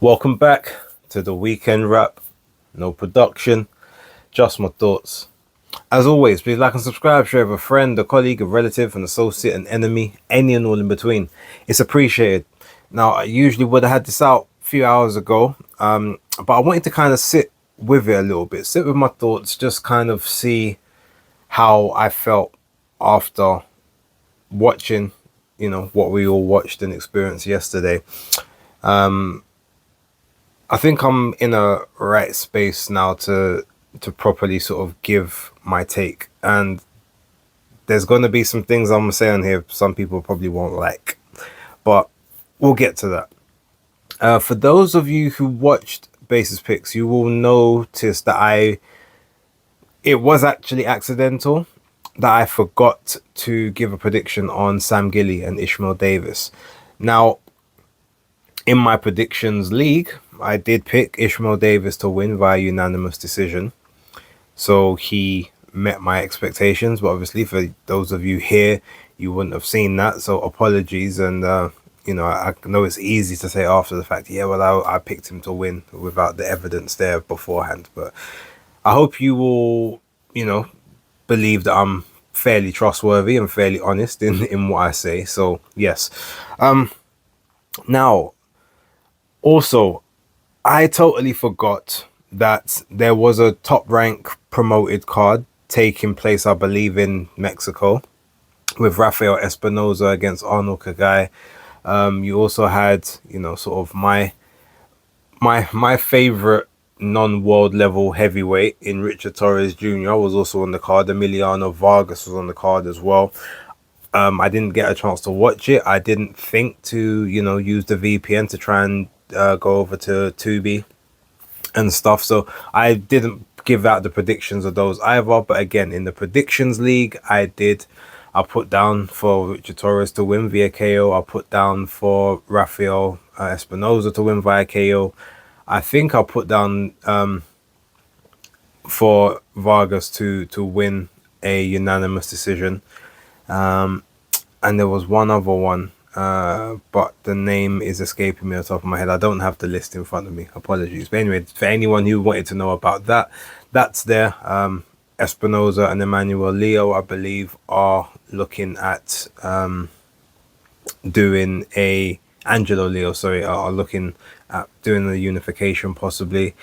Welcome back to the weekend wrap. No production, just my thoughts. As always, please like and subscribe, share with a friend, a colleague, a relative, an associate, an enemy, any and all in between. It's appreciated. Now, I usually would have had this out a few hours ago, but I wanted to kind of sit with it a little bit, sit with my thoughts, just kind of see how I felt after watching, what we all watched and experienced yesterday. I think I'm in a right space now to properly sort of give my take. And there's going to be some things I'm saying here some people probably won't like, but we'll get to that. For those of you who watched Basis Picks, you will notice that it was actually accidental that I forgot to give a prediction on Sam Gilly and Ishmael Davis. Now, in my predictions league, I did pick Ishmael Davis to win via unanimous decision. So he met my expectations, but obviously for those of you here, you wouldn't have seen that. So apologies. And, I know it's easy to say after the fact, yeah, well, I picked him to win without the evidence there beforehand. But I hope you will, believe that I'm fairly trustworthy and fairly honest in what I say. So, yes. Now, also, I totally forgot that there was a top rank promoted card taking place, I believe, in Mexico with Rafael Espinoza against Arnold Kagai. You also had, sort of my favorite non-world level heavyweight in Richard Torres Jr. was also on the card. Emiliano Vargas was on the card as well. I didn't get a chance to watch it. I didn't think to, use the VPN to try and go over to Tubi and stuff. So I didn't give out the predictions of those either. But again, in the predictions league, I put down for Richard Torres to win via KO. I put down for Rafael Espinoza to win via KO. I think I put down for Vargas to win a unanimous decision. And there was one other one, but the name is escaping me on top of my head. I don't have the list in front of me. Apologies. But anyway, for anyone who wanted to know about that, that's there. Espinoza and Emmanuel Leo, I believe, are looking at doing a Angelo Leo, sorry, are looking at doing the unification possibly.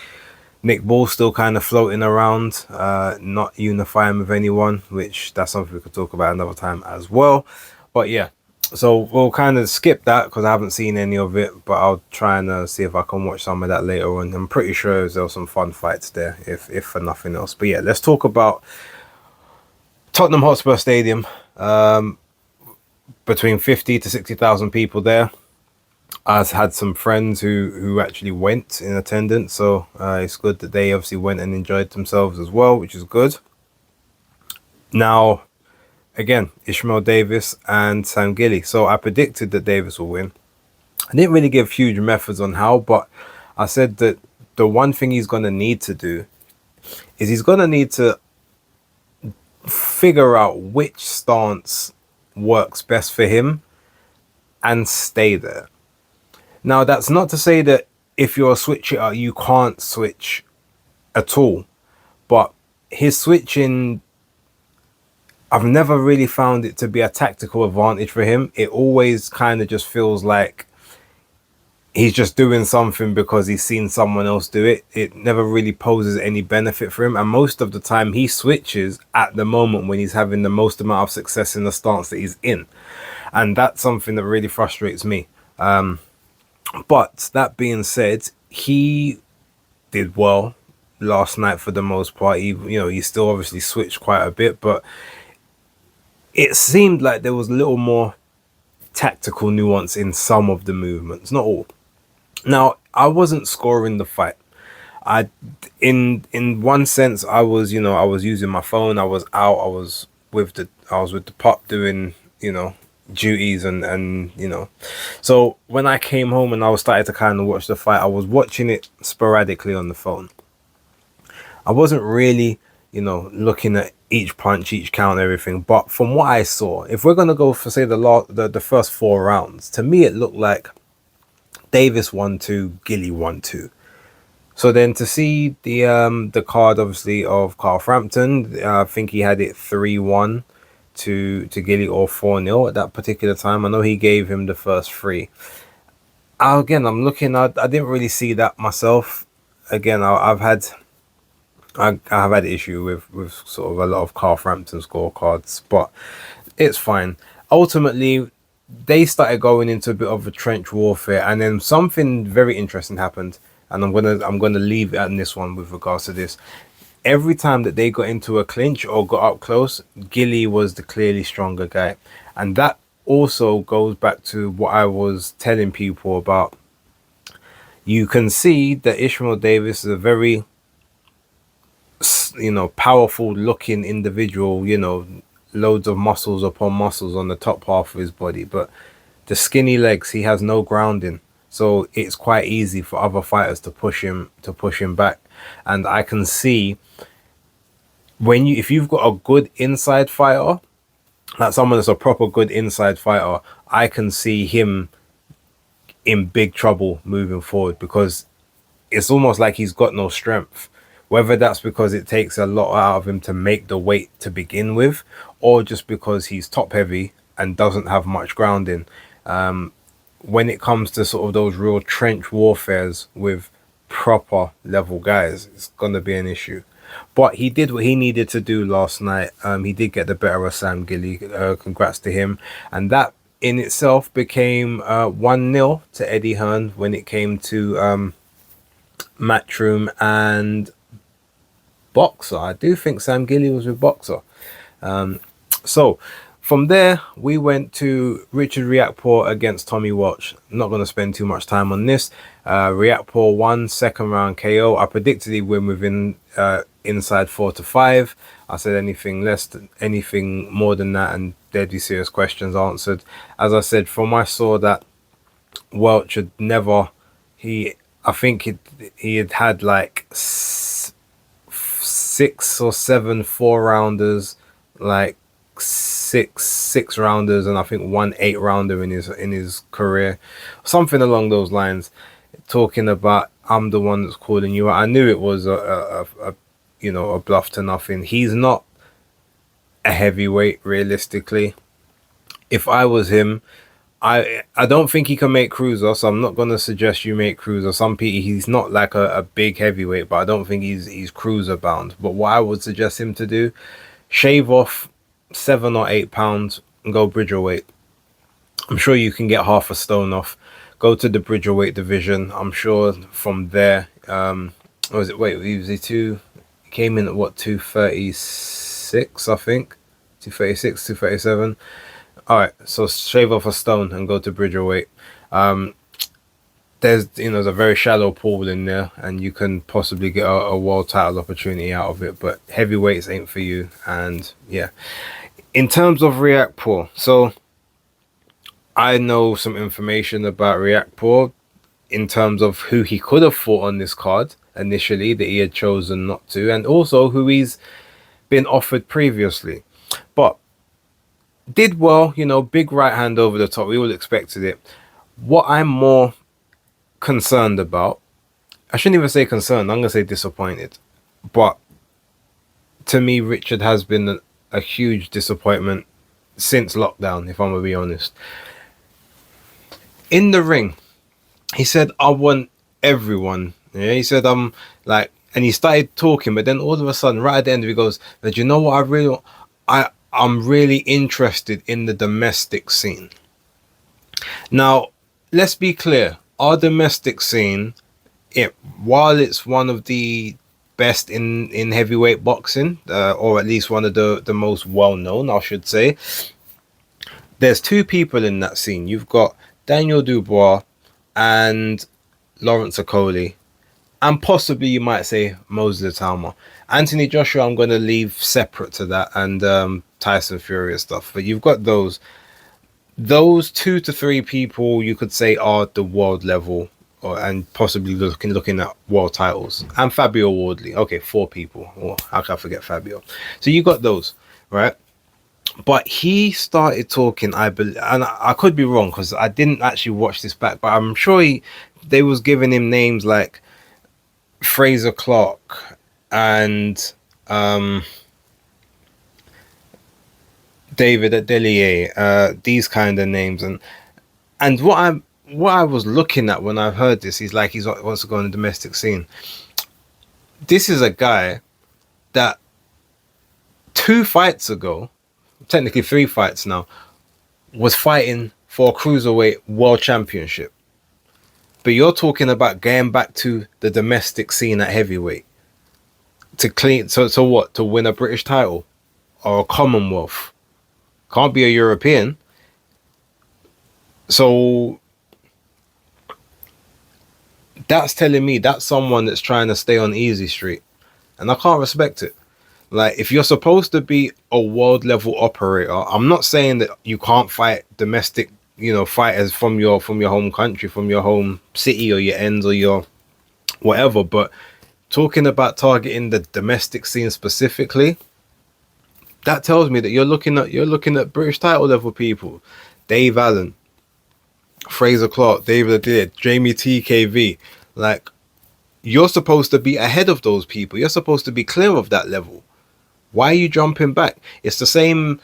Nick Ball still kind of floating around, not unifying with anyone, which that's something we could talk about another time as well. But yeah, so we'll kind of skip that because I haven't seen any of it, but I'll try and see if I can watch some of that later on. I'm pretty sure there were some fun fights there, if for nothing else. But yeah, let's talk about Tottenham Hotspur Stadium. Between 50 to 60,000 people there. I've had some friends who actually went in attendance, so it's good that they obviously went and enjoyed themselves as well, which is good. Now, again, Ishmael Davis and Sam Gilly. So I predicted that Davis will win. I didn't really give huge methods on how, but I said that the one thing he's going to need to do is he's going to need to figure out which stance works best for him and stay there. Now, that's not to say that if you're a switcher, you can't switch at all. But his switching, I've never really found it to be a tactical advantage for him. It always kind of just feels like he's just doing something because he's seen someone else do it. It never really poses any benefit for him. And most of the time he switches at the moment when he's having the most amount of success in the stance that he's in. And that's something that really frustrates me. But that being said, he did well last night for the most part. He still obviously switched quite a bit, but it seemed like there was a little more tactical nuance in some of the movements, not all. Now, I wasn't scoring the fight. In one sense, I was using my phone. I was out. I was with the pup doing, duties and so when I came home and I was starting to kind of watch the fight, I was watching it sporadically on the phone. I wasn't really looking at each punch, each count, everything. But from what I saw, if we're going to go for say the first 4 rounds, to me it looked like Davis won 2, Gilly won 2. So then to see the card obviously of Carl Frampton, I think he had it 3-1 to Gilly, or 4-0 at that particular time. I know he gave him the first 3. Again, I'm looking. I didn't really see that myself. Again, I have had issue with sort of a lot of Carl Frampton scorecards, but it's fine. Ultimately, they started going into a bit of a trench warfare, and then something very interesting happened. And I'm gonna leave it at this one with regards to this. Every time that they got into a clinch or got up close, Gilly was the clearly stronger guy, and that also goes back to what I was telling people about. You can see that Ishmael Davis is a very, powerful looking individual, loads of muscles upon muscles on the top half of his body, but the skinny legs, he has no grounding. So it's quite easy for other fighters to push him back. And I can see if you've got a good inside fighter, like someone that's a proper good inside fighter, I can see him in big trouble moving forward, because it's almost like he's got no strength. Whether that's because it takes a lot out of him to make the weight to begin with, or just because he's top heavy and doesn't have much grounding. When it comes to sort of those real trench warfares with proper level guys, it's going to be an issue. But he did what he needed to do last night. He did get the better of Sam Gilly. Congrats to him. And that in itself became 1-0 to Eddie Hearn when it came to Matchroom and Boxer. I do think Sam Gilly was with Boxer. So from there, we went to Richard Riakporhe against Tommy Walsh. I'm not going to spend too much time on this. Riakporhe won, second round KO. I predicted he'd win within inside 4 to 5. I said anything more than that, and deadly serious questions answered. As I said, from I saw that Welch had never, I think he had like 6 or 7 4-rounders, like six rounders, and I think 1 8-rounder in his career, something along those lines. Talking about, I'm the one that's calling you out. I knew it was a bluff to nothing. He's not a heavyweight realistically. If I was him, I don't think he can make cruiser, so I'm not going to suggest you make cruiser. Some people, he's not like a big heavyweight, but I don't think he's cruiser bound. But what I would suggest him to do, shave off 7 or 8 pounds and go bridgerweight. I'm sure you can get half a stone off. Go to the bridgerweight division. I'm sure from there, he came in at what, 236, I think, 236, 237. All right, so shave off a stone and go to bridgerweight. There's a very shallow pool in there, and you can possibly get a world title opportunity out of it. But heavyweights ain't for you. And yeah, in terms of Riakporhe, so I know some information about Riakporhe in terms of who he could have fought on this card initially that he had chosen not to, and also who he's been offered previously. But did well, big right hand over the top. We all expected it. What I'm more concerned about, I shouldn't even say concerned, I'm going to say disappointed. But to me, Richard has been a huge disappointment since lockdown, if I'm going to be honest. In the ring, he said, I want everyone. Yeah, he said, and he started talking, but then all of a sudden, right at the end, he goes, but you know what, I'm really interested in the domestic scene. Now, let's be clear. Our domestic scene, while it's one of the best in heavyweight boxing, or at least one of the most well-known, I should say, there's 2 people in that scene. You've got Daniel Dubois and Lawrence Okoli, and possibly you might say Moses Talma. Anthony Joshua, I'm going to leave separate to that, and Tyson Fury and stuff. But you've got those 2 to 3 people you could say are the world level, and possibly looking at world titles. And Fabio Wardley. Okay, 4 people. Oh, how can I forget Fabio? So you got those, right? But he started talking, I believe, and I could be wrong because I didn't actually watch this back, but I'm sure they was giving him names like Fraser Clark and David Adelier, these kind of names, and what I was looking at when I heard this, he's like he wants to go on the domestic scene. This is a guy that 2 fights ago, technically 3 fights now, was fighting for a cruiserweight world championship. But you're talking about going back to the domestic scene at heavyweight to clean. So what? To win a British title or a Commonwealth? Can't be a European. So that's telling me that's someone that's trying to stay on easy street, and I can't respect it. Like, if you're supposed to be a world level operator, I'm not saying that you can't fight domestic, fighters from your home country, from your home city or your ends or your whatever, but talking about targeting the domestic scene specifically, that tells me that you're looking at British title level people. Dave Allen, Fraser Clark, David Adair, Jamie TKV. Like, you're supposed to be ahead of those people. You're supposed to be clear of that level. Why are you jumping back? It's the same.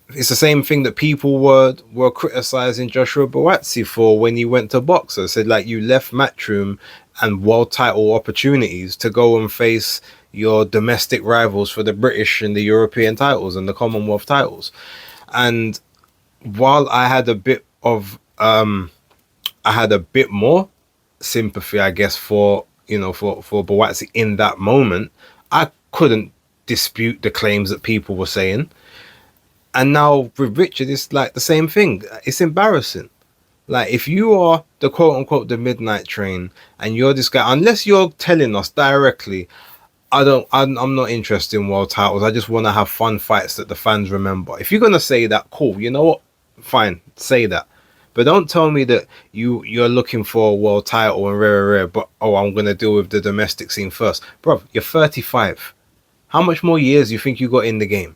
It's the same thing that people were criticizing Joshua Buatsi for when he went to boxer. Said, like, you left Matchroom and world title opportunities to go and face your domestic rivals for the British and the European titles and the Commonwealth titles. And while I had a bit more sympathy, I guess, for Buatsi in that moment, I couldn't dispute the claims that people were saying. And now with Richard, it's like the same thing. It's embarrassing. Like, if you are the quote unquote the midnight train and you're this guy, unless you're telling us directly, I'm not interested in world titles. I just want to have fun fights that the fans remember. If you're gonna say that, cool. You know what? Fine, say that. But don't tell me that you're looking for a world title and rare, but I'm gonna deal with the domestic scene first, bro. You're 35. How much more years do you think you got in the game?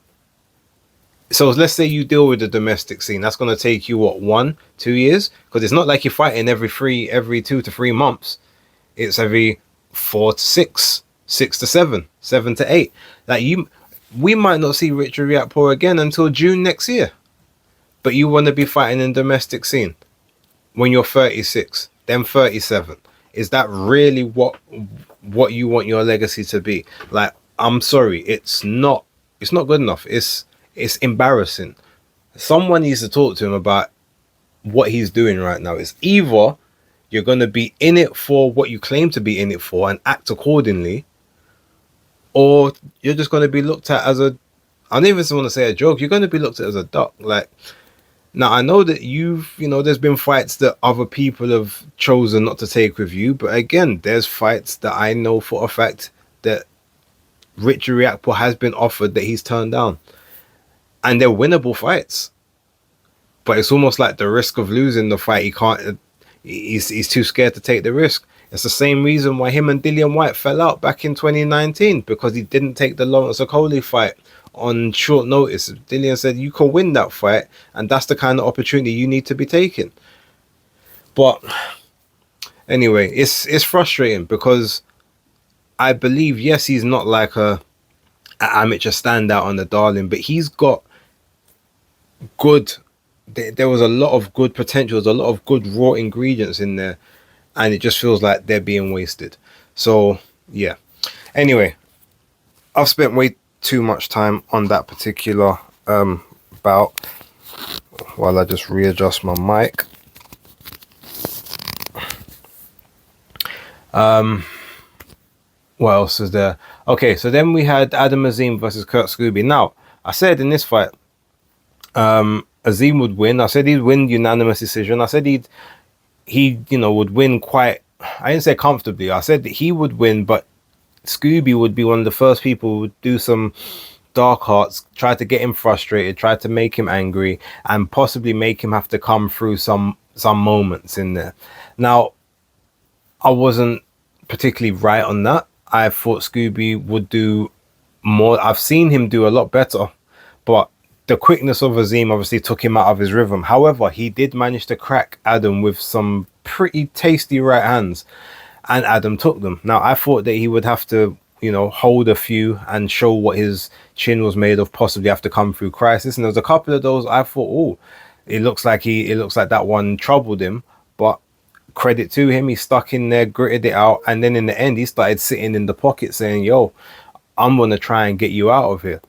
So let's say you deal with the domestic scene. That's gonna take you what, 1-2 years? Because it's not like you're fighting every 2 to 3 months. It's every 4 to 6, 6 to 7, 7 to 8. Like, we might not see Richard Riakporhe again until June next year. But you want to be fighting in domestic scene when you're 36, then 37. Is that really what you want your legacy to be? Like, I'm sorry, it's not good enough. It's embarrassing. Someone needs to talk to him about what he's doing right now. It's either you're going to be in it for what you claim to be in it for and act accordingly, or you're just going to be looked at as I don't even want to say a joke. You're going to be looked at as a duck. Like, now, I know that there's been fights that other people have chosen not to take with you. But again, there's fights that I know for a fact that Richard Riakporhe has been offered that he's turned down. And they're winnable fights. But it's almost like the risk of losing the fight, he's too scared to take the risk. It's the same reason why him and Dillian Whyte fell out back in 2019, because he didn't take the Lawrence Okolie fight on short notice. Dillian said you can win that fight, and that's the kind of opportunity you need to be taking. But anyway, it's frustrating because I believe, yes, he's not like a amateur standout on the Darling, but he's got good. There was a lot of good potential. There's a lot of good raw ingredients in there, and it just feels like they're being wasted. So yeah. Anyway, I've spent way too much time on that particular bout. While I just readjust my mic. What else is there? Okay, so then we had Adam Azim versus Kurt Scooby. Now, I said in this fight, Azim would win. I said he'd win unanimous decision. I said he would win quite. I didn't say comfortably. I said that he would win, but Scooby would be one of the first people who would do some dark arts, try to get him frustrated, try to make him angry, and possibly make him have to come through some moments in there. Now, I wasn't particularly right on that. I thought Scooby would do more. I've seen him do a lot better, but the quickness of Azim obviously took him out of his rhythm. However, he did manage to crack Adam with some pretty tasty right hands, and Adam took them. Now, I thought that he would have to, hold a few and show what his chin was made of, possibly have to come through crisis. And there was a couple of those I thought, oh, it looks like that one troubled him, but credit to him, he stuck in there, gritted it out, and then in the end, he started sitting in the pocket saying, yo, I'm going to try and get you out of here.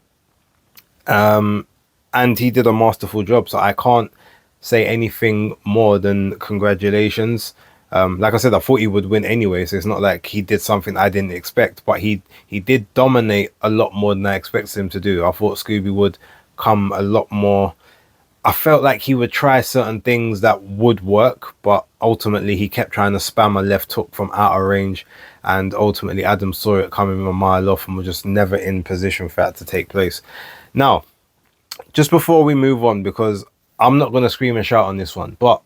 And he did a masterful job, so I can't say anything more than congratulations. Like I said, I thought he would win anyway, so it's not like he did something I didn't expect, but he did dominate a lot more than I expected him to do. I thought Scooby would come a lot more. I felt like he would try certain things that would work, but ultimately he kept trying to spam a left hook from outer range, and ultimately Adam saw it coming a mile off and was just never in position for that to take place. Now, just before we move on, because I'm not going to scream and shout on this one, but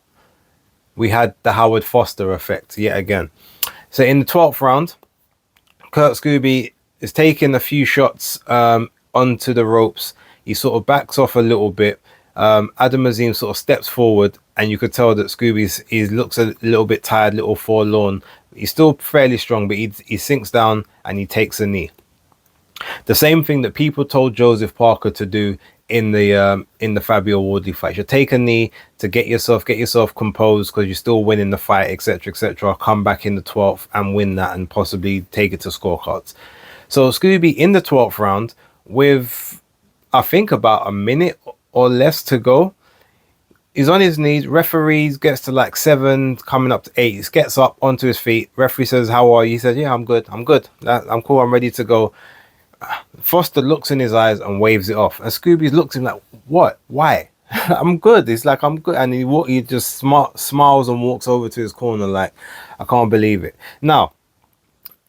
we had the Howard Foster effect yet again. So in the 12th round, Kurt Scooby is taking a few shots onto the ropes. He sort of backs off a little bit. Adam Azim sort of steps forward, and you could tell that he looks a little bit tired, a little forlorn. He's still fairly strong, but he sinks down and he takes a knee. The same thing that people told Joseph Parker to do in the Fabio Wardley fight. You take a knee to get yourself composed, because you're still winning the fight, etc., etc. Come back in the 12th and win that, and possibly take it to scorecards. So Scooby in the 12th round, with I think about a minute or less to go, he's on his knees. Referee gets to like 7, coming up to 8. He gets up onto his feet. Referee says, "How are you?" He says, "Yeah, I'm good. I'm cool. I'm ready to go." Foster looks in his eyes and waves it off, and Scooby looks at him like, "What? Why?" "I'm good." He's like, "I'm good," and he just smiles and walks over to his corner like, "I can't believe it." Now,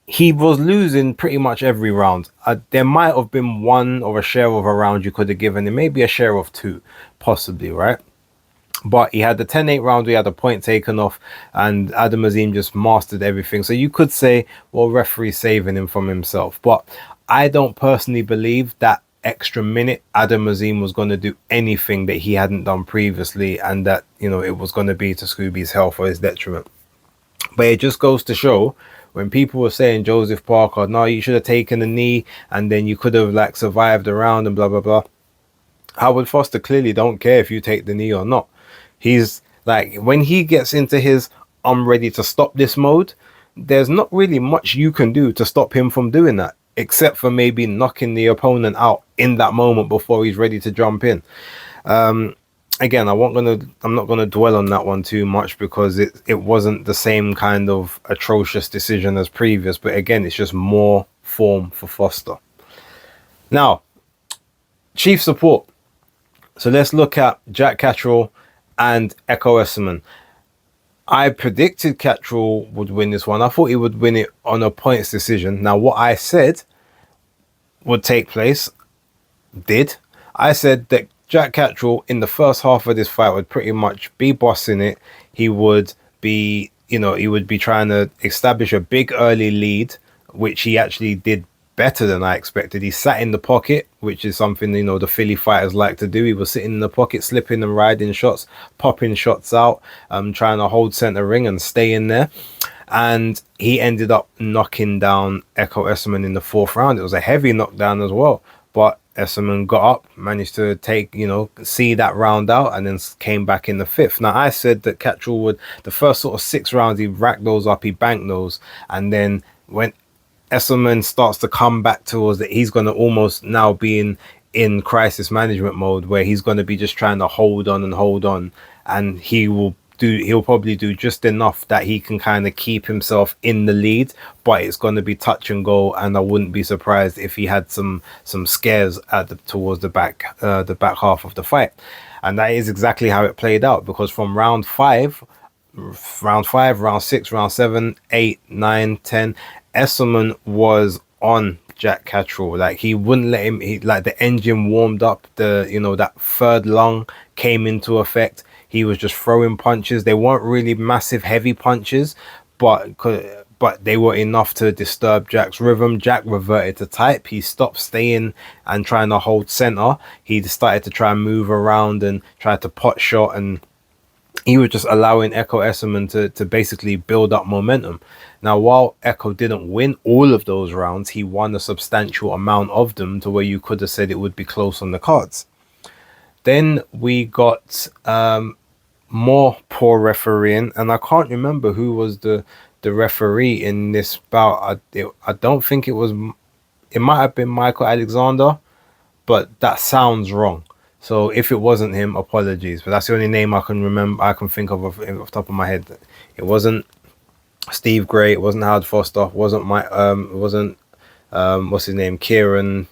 he was losing pretty much every round. There might have been one or a share of a round you could have given him, maybe a share of 2, possibly, right? But he had the 10-8 round, we had a point taken off, and Adam Azim just mastered everything. So you could say, well, referee saving him from himself. But I don't personally believe that extra minute Adam Azim was going to do anything that he hadn't done previously, and that, it was going to be to Scooby's health or his detriment. But it just goes to show, when people were saying Joseph Parker, no, you should have taken a knee and then you could have like survived the round and blah, blah, blah. Howard Foster clearly don't care if you take the knee or not. He's like, when he gets into his I'm ready to stop this mode, there's not really much you can do to stop him from doing that, except for maybe knocking the opponent out in that moment before he's ready to jump in. Again, I'm not gonna dwell on that one too much, because it wasn't the same kind of atrocious decision as previous, but again, it's just more form for Foster. Now, chief support. So let's look at Jack Catterall and Echo Esserman. I predicted Catterall would win this one. I thought he would win it on a points decision. Now, what I said would take place did. I said that Jack Catterall in the first half of this fight would pretty much be bossing it. He would be, trying to establish a big early lead, which he actually did better than I expected. He sat in the pocket, which is something, the Philly fighters like to do. He was sitting in the pocket, slipping and riding shots, popping shots out, trying to hold center ring and stay in there. And he ended up knocking down Echo Esserman in the 4th round. It was a heavy knockdown as well, but Esserman got up, managed to see that round out, and then came back in the 5th. Now, I said that Catterall would, the first sort of 6 rounds, he racked those up, he banked those, and then when Esserman starts to come back towards it, he's going to almost now be in crisis management mode, where he's going to be just trying to hold on, and he'll probably do just enough that he can kind of keep himself in the lead, but it's going to be touch and go, and I wouldn't be surprised if he had some scares towards the back half of the fight. And that is exactly how it played out, because from round 5, round 6, round 7, 8, 9, 10, Esserman was on Jack Catterall. Like, he wouldn't let him, the engine warmed up, that 3rd lung came into effect. He was just throwing punches. They weren't really massive heavy punches, but but they were enough to disturb Jack's rhythm. Jack reverted to type. He stopped staying and trying to hold center. He started to try and move around and try to pot shot, and he was just allowing Echo Esserman to basically build up momentum. Now, while Echo didn't win all of those rounds, he won a substantial amount of them to where you could have said it would be close on the cards. Then we got more poor refereeing, and I can't remember who was the referee in this bout. I don't think it was. It might have been Michael Alexander, but that sounds wrong. So if it wasn't him, apologies. But that's the only name I can remember. I can think of off the top of my head. It wasn't Steve Gray. It wasn't Howard Foster. It wasn't my. It wasn't. What's his name? Kieran,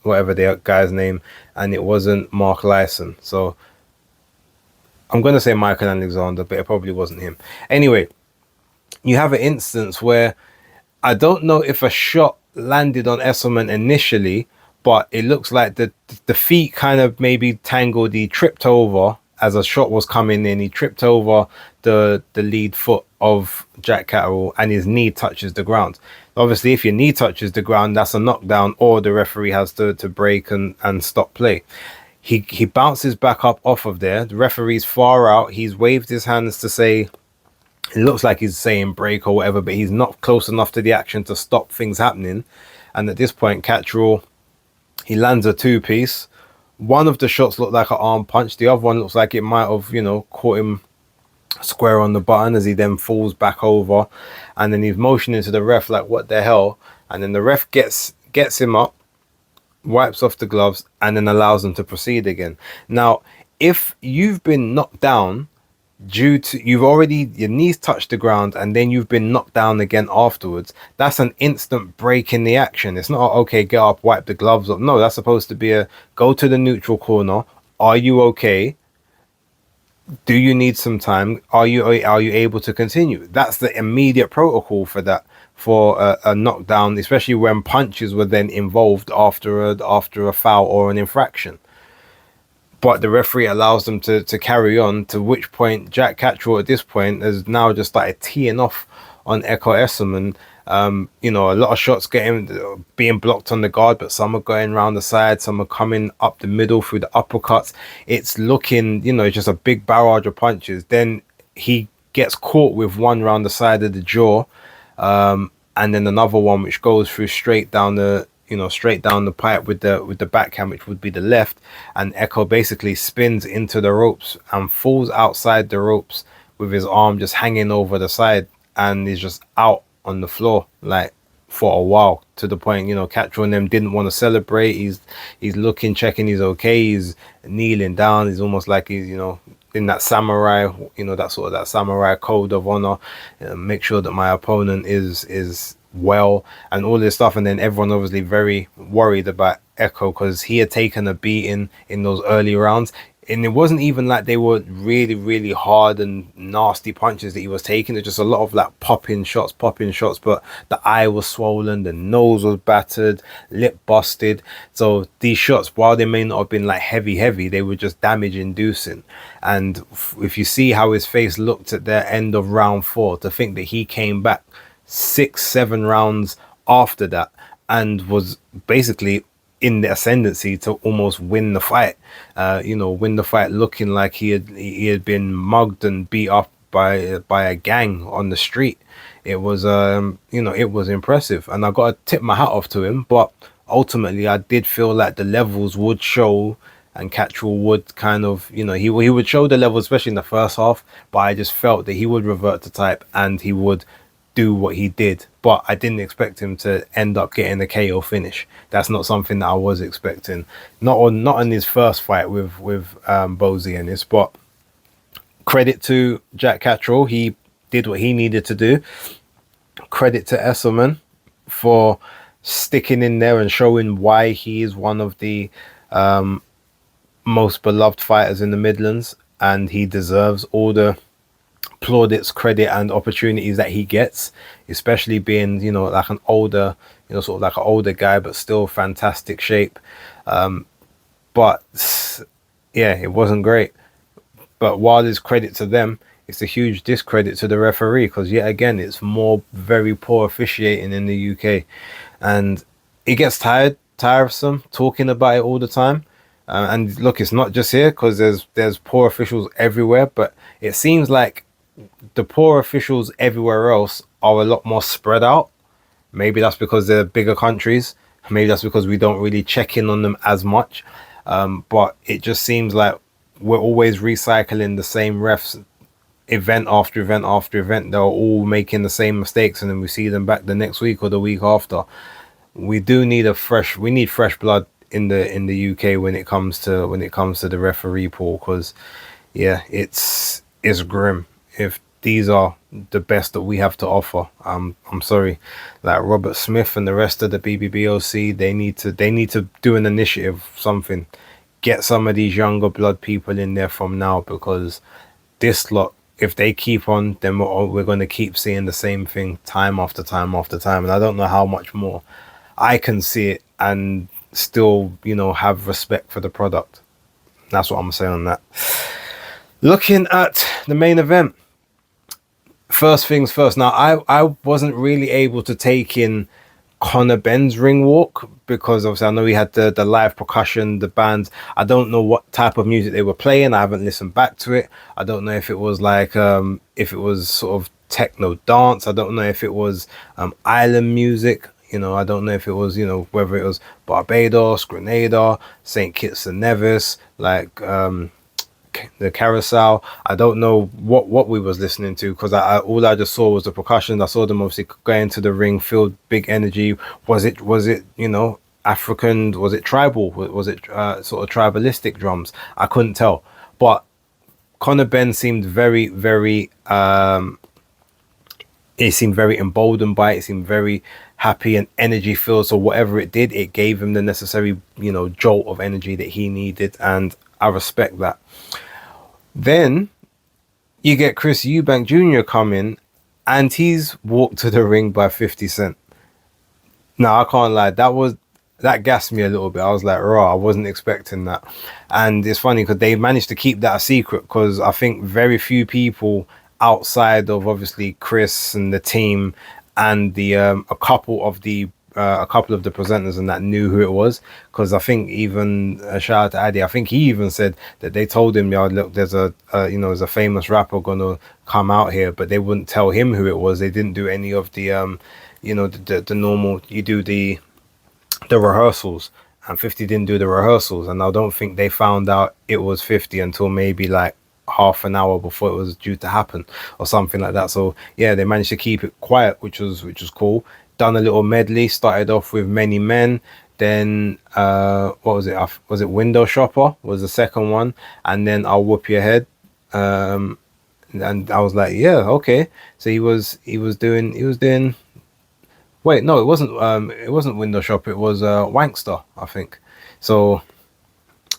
whatever the guy's name, and it wasn't Mark Lyson. So I'm gonna say Michael Alexander, but it probably wasn't him. Anyway, you have an instance where I don't know if a shot landed on Esselman initially, but it looks like the feet kind of maybe tangled. He tripped over as a shot was coming in. He tripped over the lead foot of Jack Catterall, and his knee touches the ground. Obviously, if your knee touches the ground, that's a knockdown, or the referee has to break and stop play. He bounces back up off of there. The referee's far out. He's waved his hands to say, it looks like he's saying break or whatever, but he's not close enough to the action to stop things happening. And at this point, Catterall, he lands a two-piece. One of the shots looked like an arm punch. The other one looks like it might have, caught him square on the button as he then falls back over. And then he's motioning to the ref like, what the hell? And then the ref gets him up, wipes off the gloves, and then allows him to proceed again. Now, if you've been knocked down due to your knees touched the ground and then you've been knocked down again afterwards, that's an instant break in the action. It's not okay, get up, wipe the gloves up. No, that's supposed to be a go to the neutral corner. Are you okay? Do you need some time? Are you able to continue? That's the immediate protocol for that, for a knockdown, especially when punches were then involved after a foul or an infraction. But the referee allows them to carry on, to which point Jack Catterall at this point has now just started teeing off on Echo Esserman. A lot of shots being blocked on the guard, but some are going around the side, some are coming up the middle through the uppercuts. It's looking, just a big barrage of punches. Then he gets caught with one round the side of the jaw, and then another one which goes through straight down the pipe with the backhand, which would be the left, and Echo basically spins into the ropes and falls outside the ropes with his arm just hanging over the side, and he's just out on the floor like for a while, to the point Catterall and them didn't want to celebrate. He's looking, checking he's okay, he's kneeling down, he's almost like he's in that samurai, that samurai code of honor, make sure that my opponent is well and all this stuff. And then everyone obviously very worried about Echo because he had taken a beating in those early rounds, and it wasn't even like they were really, really hard and nasty punches that he was taking. It's just a lot of like popping shots, but the eye was swollen, the nose was battered, lip busted. So these shots, while they may not have been like heavy, they were just damage inducing. And if you see how his face looked at the end of round 4, to think that he came back 6-7 rounds after that and was basically in the ascendancy to almost win the fight, looking like he had been mugged and beat up by a gang on the street. It was it was impressive, and I got to tip my hat off to him. But ultimately, I did feel like the levels would show, and Catterall would kind of, he would show the levels, especially in the first half. But I just felt that he would revert to type and he would do what he did. But I didn't expect him to end up getting a KO finish. That's not something that I was expecting. Not on his first fight with Bozy and this. But credit to Jack Catterall, he did what he needed to do. Credit to Esselman for sticking in there and showing why he is one of the most beloved fighters in the Midlands, and he deserves all the plaudits, credit, and opportunities that he gets, especially being like an older guy, but still fantastic shape. But yeah, it wasn't great. But while there's credit to them, it's a huge discredit to the referee, because yet again it's more very poor officiating in the UK, and it gets tiresome talking about it all the time. And look, it's not just here, because there's poor officials everywhere, but it seems like the poor officials everywhere else are a lot more spread out. Maybe that's because they're bigger countries. Maybe that's because we don't really check in on them as much. But it just seems like we're always recycling the same refs, event after event after event. They're all making the same mistakes, and then we see them back the next week or the week after. We need fresh blood in the UK when it comes to the referee pool, because yeah, it's grim. If these are the best that we have to offer, I'm sorry, like Robert Smith and the rest of the BBBOC, they need to do an initiative, something, get some of these younger blood people in there from now, because this lot, if they keep on, then we're going to keep seeing the same thing time after time after time. And I don't know how much more I can see it and still, have respect for the product. That's what I'm saying on that. Looking at the main event, first things first. Now, I wasn't really able to take in Conor Benn's ring walk, because obviously I know he had the live percussion, the bands. I don't know what type of music they were playing. I haven't listened back to it. I don't know if it was like if it was sort of techno dance. I don't know if it was island music. I don't know if it was, whether it was Barbados, Grenada, St. Kitts and Nevis, like the carousel. I don't know what we was listening to, because all I just saw was the percussion. I saw them obviously going to the ring, filled big energy. Was it African? Was it tribal? Was it sort of tribalistic drums? I couldn't tell. But Conor Benn seemed very, very he seemed very emboldened by it. He seemed very happy and energy filled. So whatever it did, it gave him the necessary, jolt of energy that he needed, and I respect that. Then you get Chris Eubank Jr. coming, and he's walked to the ring by 50 Cent. Now, I can't lie, that gassed me a little bit. I was like, raw, I wasn't expecting that. And it's funny because they managed to keep that a secret, because I think very few people outside of obviously Chris and the team and the a couple of the presenters and that knew who it was, because I think even shout out to Addy, I think he even said that they told him, look, there's there's a famous rapper gonna come out here, but they wouldn't tell him who it was. They didn't do any of the the normal, you do the rehearsals, and 50 didn't do the rehearsals, and I don't think they found out it was 50 until maybe like half an hour before it was due to happen or something like that. So yeah, they managed to keep it quiet, which was cool. Done a little medley, started off with Many Men, then what was it Window Shopper was the second one, and then I'll Whoop Your Head. And I was like, yeah, okay. So he was doing wait, no, it wasn't Window Shop, it was Wankster, I think. So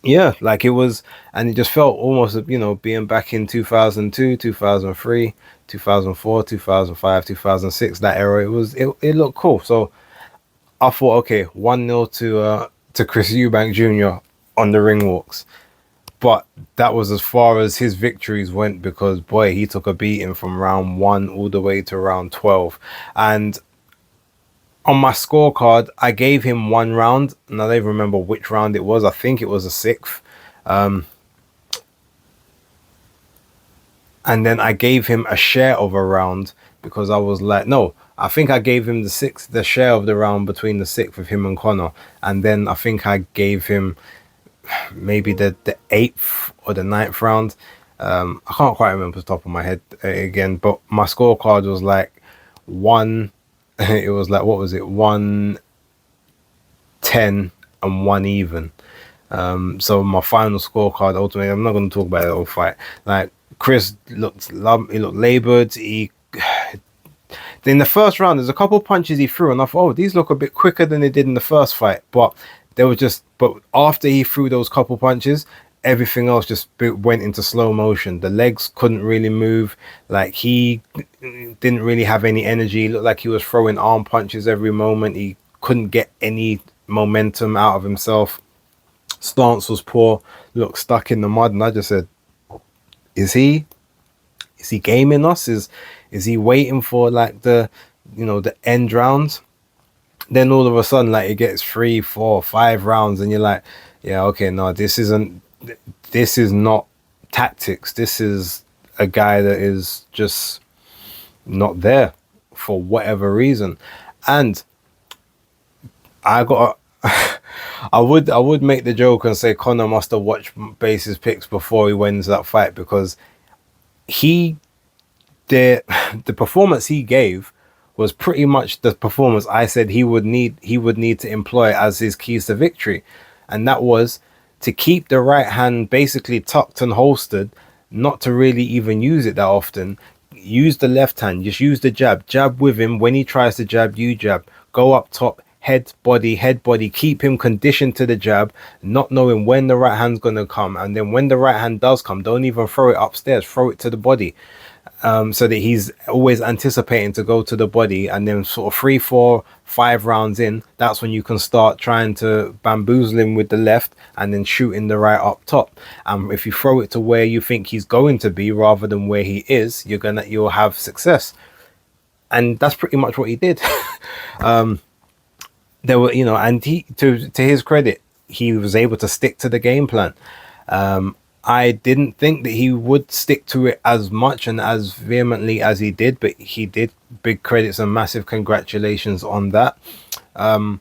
yeah, like it was, and it just felt almost, being back in 2002, 2003, 2004, 2005, 2006, that era. It looked cool. So I thought, okay, 1-0 to Chris Eubank Jr. on the ring walks. But that was as far as his victories went, because boy, he took a beating from round 1 all the way to round 12. And on my scorecard, I gave him 1 round, and I don't even remember which round it was. I think it was the 6th. And then I gave him a share of a round, because I was like, no, I think I gave him the share of the round between the 6th of him and Conor. And then I think I gave him maybe the 8th or the 9th round. I can't quite remember off the top of my head again, but my scorecard was like it was like, what was it, 1-10 and 1 even. So my final scorecard, ultimately, I'm not going to talk about the whole fight. Like, Chris looked labored. In the first round, there's a couple of punches he threw, and I thought, oh, these look a bit quicker than they did in the first fight. But after he threw those couple punches, everything else just went into slow motion. The legs couldn't really move. Like, he didn't really have any energy. It looked like he was throwing arm punches every moment. He couldn't get any momentum out of himself. Stance was poor. Looked stuck in the mud. And I just said, is he he gaming us? Is he waiting for like the the end rounds? Then all of a sudden, like, it gets 3, 4, 5 rounds, and you're like, yeah, okay, no, this is not tactics. This is a guy that is just not there for whatever reason. And I got I would make the joke and say Conor must have watched basis picks before he wins that fight, because he the performance he gave was pretty much the performance I said he would need to employ as his keys to victory, and that was to keep the right hand basically tucked and holstered, not to really even use it that often. Use the left hand, just use the jab with him. When he tries to jab, you jab, go up top, head body, keep him conditioned to the jab, not knowing when the right hand's going to come. And then when the right hand does come, don't even throw it upstairs, throw it to the body, so that he's always anticipating to go to the body. And then sort of 3, 4, 5 rounds in, that's when you can start trying to bamboozle him with the left and then shooting the right up top. If you throw it to where you think he's going to be rather than where he is, you'll have success. And that's pretty much what he did. There were, and he, to his credit, he was able to stick to the game plan. I didn't think that he would stick to it as much and as vehemently as he did, but he did. Big credits and massive congratulations on that. I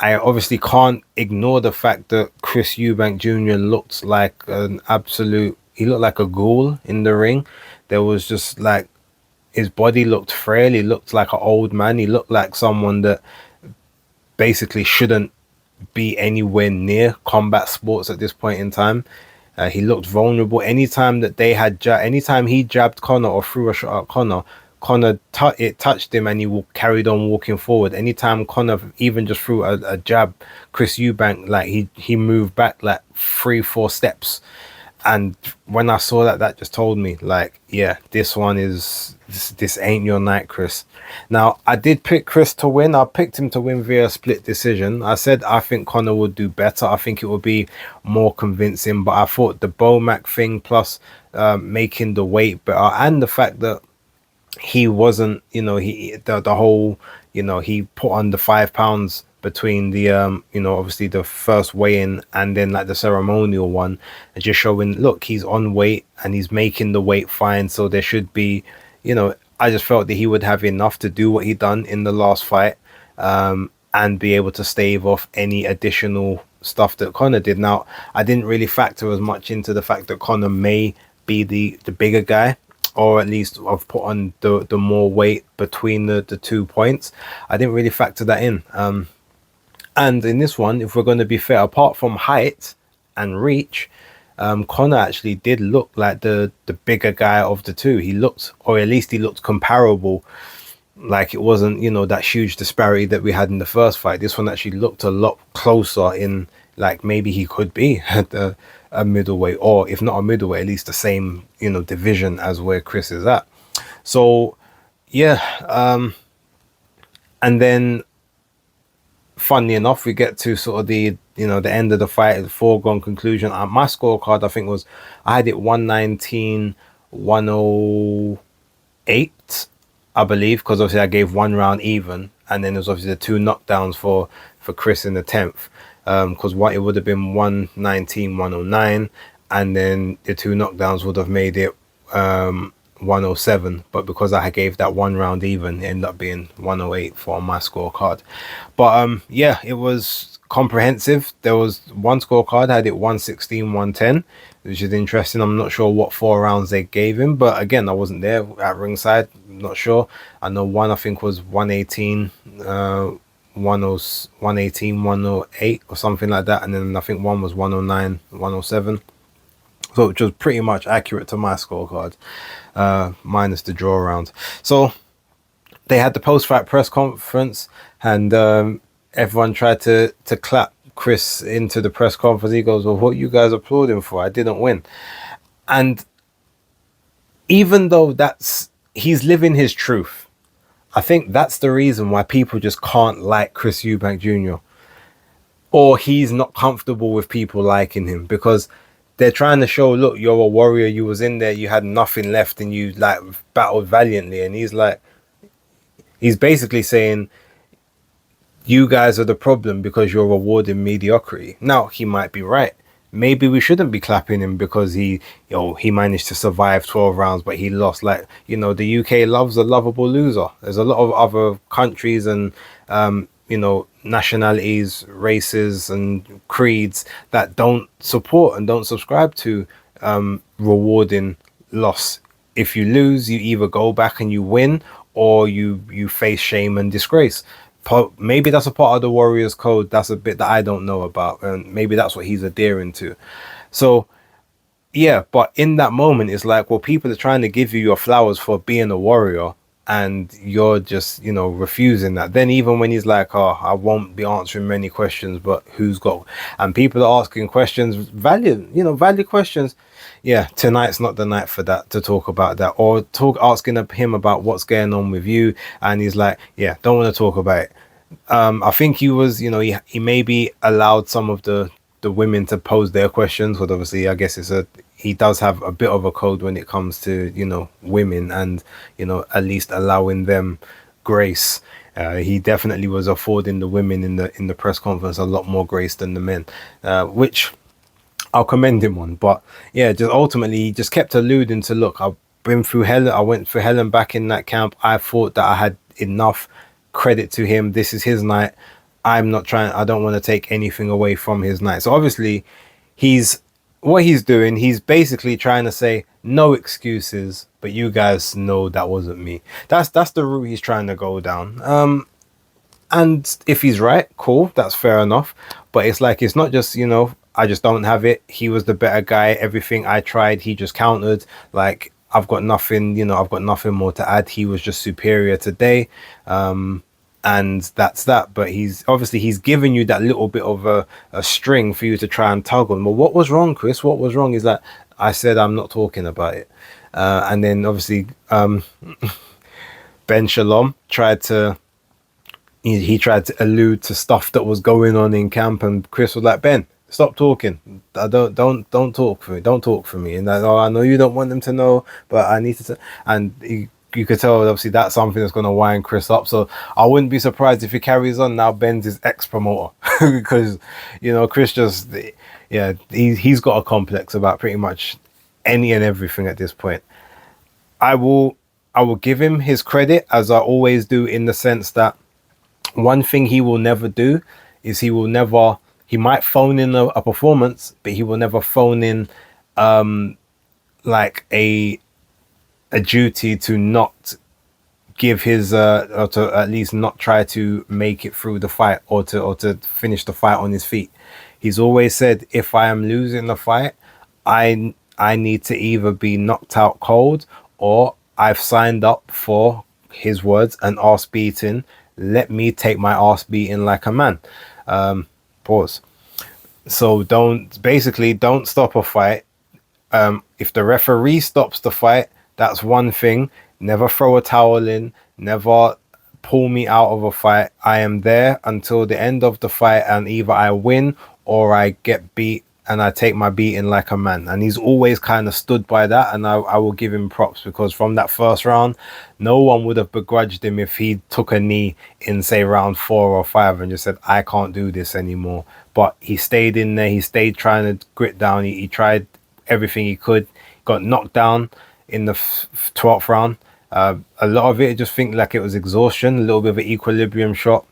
obviously can't ignore the fact that Chris Eubank Jr. looked like he looked like a ghoul in the ring. There was just like, his body looked frail. He looked like an old man. He looked like someone that basically shouldn't be anywhere near combat sports at this point in time. He looked vulnerable. Anytime he jabbed Conor or threw a shot at Conor it touched him, and he carried on walking forward. Anytime Conor even just threw a jab, Chris Eubank, like, he moved back like 3, 4 steps. And when I saw that just told me, like, yeah, this ain't your night, Chris. Now, I did pick Chris to win. I picked him to win via split decision. I said I think Conor would do better. I think it would be more convincing. But I thought the Bomac thing, plus making the weight better, and the fact that he wasn't, the whole, he put on the 5 pounds between the obviously the first weigh-in and then like the ceremonial one, and just showing, look, he's on weight and he's making the weight fine. So there should be, I just felt that he would have enough to do what he done in the last fight, and be able to stave off any additional stuff that Conor did. Now, I didn't really factor as much into the fact that Conor may be the bigger guy, or at least I've put on the more weight between the 2 points. I didn't really factor that in. And in this one, if we're going to be fair, apart from height and reach, Conor actually did look like the bigger guy of the two. He looked, or at least he looked comparable. Like, it wasn't, that huge disparity that we had in the first fight. This one actually looked a lot closer in, like, maybe he could be at a middleweight, or if not a middleweight, at least the same, division as where Chris is at. So, yeah. And then, funnily enough, we get to sort of the end of the fight, the foregone conclusion. My scorecard, I think, was, I had it 119, 108, I believe, because obviously I gave 1 round even, and then there's obviously the 2 knockdowns for Chris in the 10th, because it would have been 119, 109, and then the 2 knockdowns would have made it 107, but because I gave that 1 round even, it ended up being 108 for my scorecard. But yeah, it was comprehensive. There was one scorecard, I had it 116, 110, which is interesting. I'm not sure what 4 rounds they gave him, but again, I wasn't there at ringside, not sure. I know one, I think, was 118, 118, 108 or something like that, and then I think one was 109, 107, so which was pretty much accurate to my scorecard, minus the draw round. So they had the post-fight press conference, and everyone tried to clap Chris into the press conference. He goes, well, what you guys applauding for? I didn't win. And even though he's living his truth, I think that's the reason why people just can't like Chris Eubank Jr. Or he's not comfortable with people liking him, because they're trying to show, look, you're a warrior, you was in there, you had nothing left, and you like battled valiantly. And he's basically saying, you guys are the problem because you're rewarding mediocrity. Now, he might be right. Maybe we shouldn't be clapping him because he managed to survive 12 rounds, but he lost. Like, the UK loves a lovable loser. There's a lot of other countries and, nationalities, races and creeds that don't support and don't subscribe to rewarding loss. If you lose, you either go back and you win, or you face shame and disgrace. Maybe that's a part of the Warriors code. That's a bit that I don't know about, and maybe that's what he's adhering to. So yeah, but in that moment, it's like, well, people are trying to give you your flowers for being a warrior, and you're just refusing that. Then even when he's like, oh, I won't be answering many questions, but who's got, and people are asking questions, valid questions. Yeah, tonight's not the night for that, to talk about that, or asking him about what's going on with you, and he's like, yeah, don't want to talk about it. I think he was, he maybe allowed some of the women to pose their questions, but obviously I guess he does have a bit of a code when it comes to women, and at least allowing them grace. He definitely was affording the women in the press conference a lot more grace than the men, which I'll commend him on. But yeah, just ultimately he just kept alluding to, look, I've been through hell. I went through hell and back in that camp. I thought that I had enough. Credit to him. This is his night. I don't want to take anything away from his night. So obviously what he's doing, he's basically trying to say no excuses, but you guys know that wasn't me. That's the route he's trying to go down. And if he's right, cool, that's fair enough. But it's like, it's not just, I just don't have it. He was the better guy. Everything I tried, he just countered. Like, I've got nothing, I've got nothing more to add. He was just superior today. And that's that. But he's giving you that little bit of a string for you to try and tug on. Well, what was wrong, Chris? What was wrong? Is that I said I'm not talking about it. And then obviously Ben Shalom tried to allude to stuff that was going on in camp, and Chris was like, Ben, stop talking. Don't talk for me. Don't talk for me. And I know you don't want them to know, but I need to. And you could tell, obviously, that's something that's going to wind Chris up. So I wouldn't be surprised if he carries on. Now Ben's his ex-promoter because, Chris just, yeah, he's got a complex about pretty much any and everything at this point. I will give him his credit, as I always do, in the sense that one thing he will never do is he might phone in a performance, but he will never phone in like a duty to not give his or to at least not try to make it through the fight, or to finish the fight on his feet. He's always said, if I am losing the fight, I need to either be knocked out cold, or I've signed up for, his words, an ass beating. Let me take my ass beating like a man. Pause. So don't stop a fight. If the referee stops the fight, that's one thing. Never throw a towel in. Never pull me out of a fight. I am there until the end of the fight, and either I win or I get beat, and I take my beating like a man. And he's always kind of stood by that, and I will give him props, because from that first round, no one would have begrudged him if he took a knee in, say, round 4 or 5 and just said, I can't do this anymore. But he stayed in there. He stayed trying to grit down. He tried everything he could. Got knocked down in the 12th round. A lot of it, I just think like it was exhaustion, a little bit of an equilibrium shot.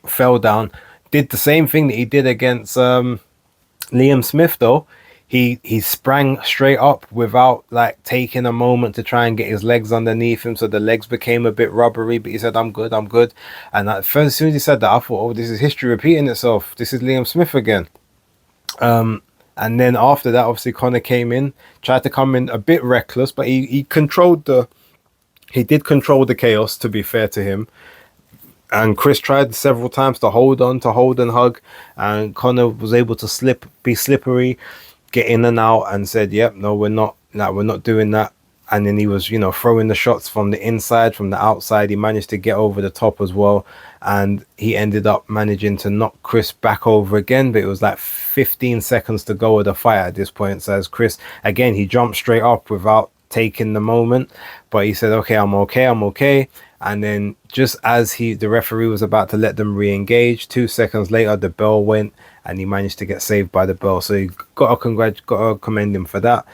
Fell down. Did the same thing that he did against Liam Smith, though. He sprang straight up without like taking a moment to try and get his legs underneath him, so the legs became a bit rubbery, but he said, I'm good. And as soon as he said that, I thought, oh, this is history repeating itself. This is Liam Smith again. And then after that, obviously Conor came in, tried to come in a bit reckless, but he did control the chaos, to be fair to him. And Chris tried several times to hold and hug, and Conor was able to be slippery, get in and out, and said, yep, no, we're not doing that. and then he was, throwing the shots from the inside, from the outside. He managed to get over the top as well, and he ended up managing to knock Chris back over again, but it was like 15 seconds to go of the fight at this point. So as Chris, again, he jumped straight up without taking the moment, but he said, okay, I'm okay. And then just as the referee was about to let them re-engage, 2 seconds later the bell went, and he managed to get saved by the bell. So you got to commend him for that.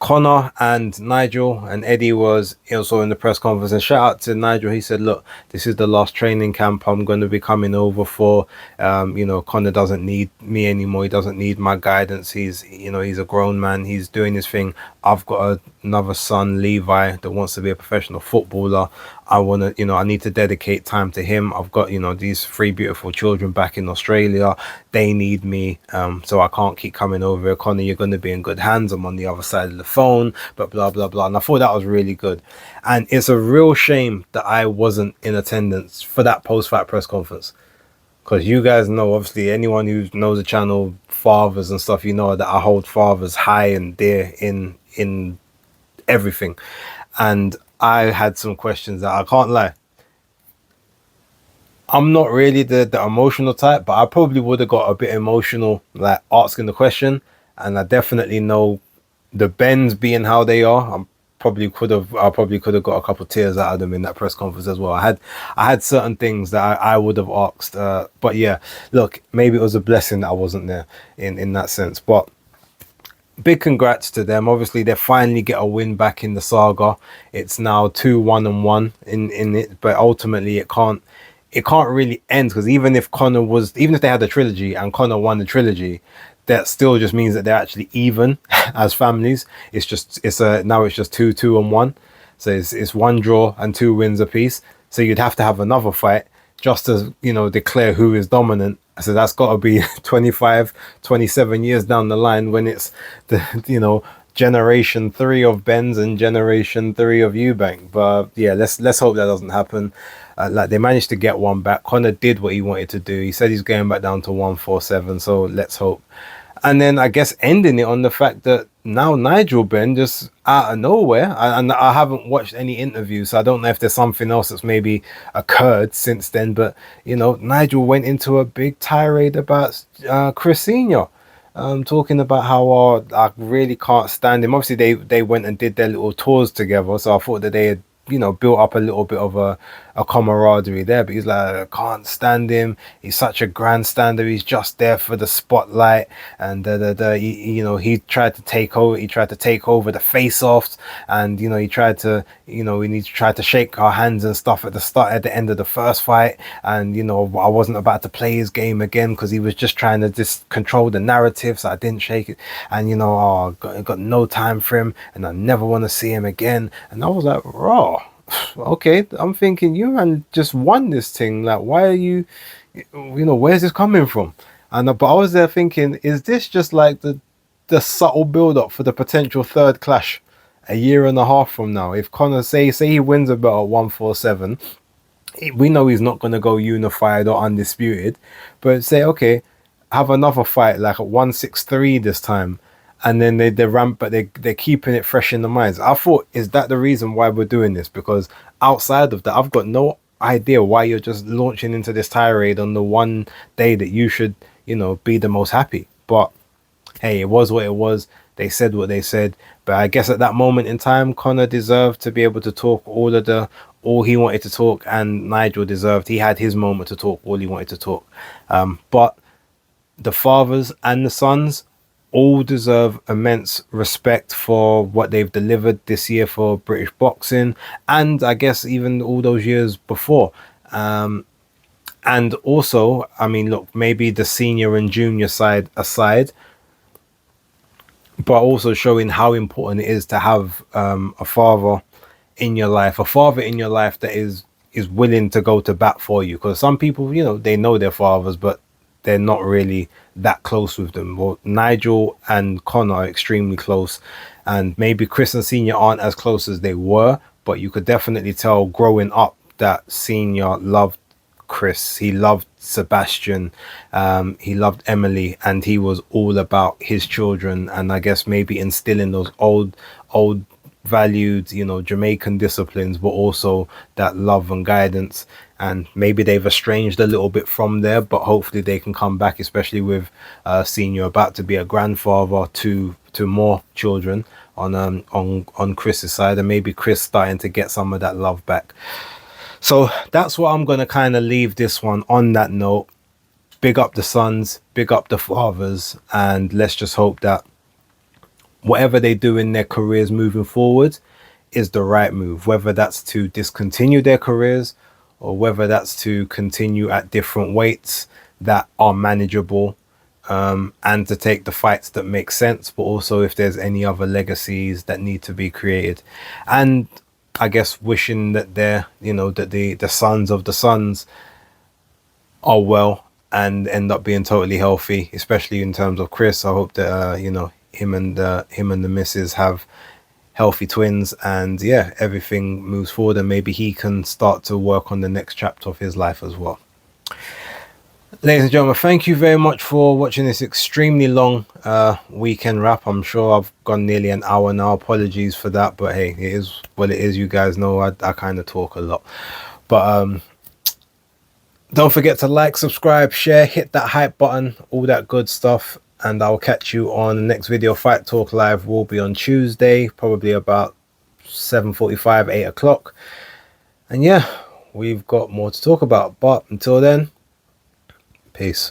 Conor and Nigel and Eddie was also in the press conference, and shout out to Nigel. He said, look, this is the last training camp I'm going to be coming over for. Conor doesn't need me anymore. He doesn't need my guidance. He's a grown man. He's doing his thing. I've got another son, Levi, that wants to be a professional footballer. I need to dedicate time to him. I've got, these 3 beautiful children back in Australia. They need me. So I can't keep coming over here. Conor, you're going to be in good hands. I'm on the other side of the phone, but blah, blah, blah. And I thought that was really good. And it's a real shame that I wasn't in attendance for that post-fight press conference. Because you guys know, obviously, anyone who knows the channel, fathers and stuff, that I hold fathers high and dear in everything. And I had some questions that I can't lie, I'm not really the emotional type, but I probably would have got a bit emotional like asking the question. And I definitely know the Benns being how they are, I probably could have got a couple of tears out of them in that press conference as well. I had certain things that I would have asked, but yeah, look, maybe it was a blessing that I wasn't there in that sense. But big congrats to them. Obviously, they finally get a win back in the saga. It's now 2-1-1 in it, but ultimately it can't really end, because even if they had the trilogy and Conor won the trilogy, that still just means that they're actually even as families. Now it's just 2-2-1, so it's 1 draw and 2 wins apiece. So you'd have to have another fight just to declare who is dominant. So that's got to be 25, 27 years down the line, when it's the generation 3 of Benns and generation 3 of Eubank. But yeah, let's hope that doesn't happen. They managed to get one back. Conor did what he wanted to do. He said he's going back down to 147, so let's hope. And then I guess ending it on the fact that now Nigel Benn, just out of nowhere, and I haven't watched any interviews, so I don't know if there's something else that's maybe occurred since then, but Nigel went into a big tirade about Chris Senior, talking about how I really can't stand him. Obviously they went and did their little tours together, so I thought that they had built up a little bit of a camaraderie there, but he's like, I can't stand him, he's such a grandstander, he's just there for the spotlight, and he tried to take over the face-offs, and he tried to shake our hands and stuff at the end of the first fight, and I wasn't about to play his game again because he was just trying to just control the narrative, so I didn't shake it, and I got no time for him, and I never want to see him again. And I was like, raw. Okay, I'm thinking, you man just won this thing, like, why are you where's this coming from? And but I was there thinking, is this just like the subtle build up for the potential third clash a year and a half from now? If Conor say he wins a belt at 147, we know he's not going to go unified or undisputed, but say, okay, have another fight like at 163 this time, and then they ramp, but they're keeping it fresh in the minds. I thought, is that the reason why we're doing this? Because outside of that, I've got no idea why you're just launching into this tirade on the one day that you should, be the most happy. But hey, it was what it was. They said what they said. But I guess at that moment in time, Conor deserved to be able to talk all he wanted to talk, and Nigel deserved, he had his moment to talk all he wanted to talk. But the fathers and the sons all deserve immense respect for what they've delivered this year for British boxing, and I guess even all those years before. And also, I mean, look, maybe the senior and junior side aside, but also showing how important it is to have a father in your life that is willing to go to bat for you. Because some people, they know their fathers, but they're not really that close with them. Well, Nigel and Conor are extremely close, and maybe Chris and Senior aren't as close as they were, but you could definitely tell growing up that Senior loved Chris, he loved Sebastian, he loved Emily, and he was all about his children, and I guess maybe instilling those old old valued, you know, Jamaican disciplines, but also that love and guidance. And maybe they've estranged a little bit from there, but hopefully they can come back, especially with Senior about to be a grandfather to more children on Chris's side, and maybe Chris starting to get some of that love back. So that's what I'm going to kind of leave this one on that note. Big up the sons, big up the fathers, and let's just hope that whatever they do in their careers moving forward is the right move, whether that's to discontinue their careers or whether that's to continue at different weights that are manageable, and to take the fights that make sense, but also if there's any other legacies that need to be created. And I guess wishing that they're, you know, that the sons of the sons are well and end up being totally healthy, especially in terms of Chris. I hope that you know, him and the missus have healthy twins, and yeah, everything moves forward, and maybe he can start to work on the next chapter of his life as well. Ladies and gentlemen, thank you very much for watching this extremely long weekend wrap. I'm sure I've gone nearly an hour now. Apologies for that, but hey, it is what it is. You guys know I kind of talk a lot, but don't forget to like, subscribe, share, hit that hype button, all that good stuff, and I'll catch you on the next video. Fight Talk Live will be on Tuesday, probably about 7:45, 8 o'clock, and yeah, we've got more to talk about, but until then, peace.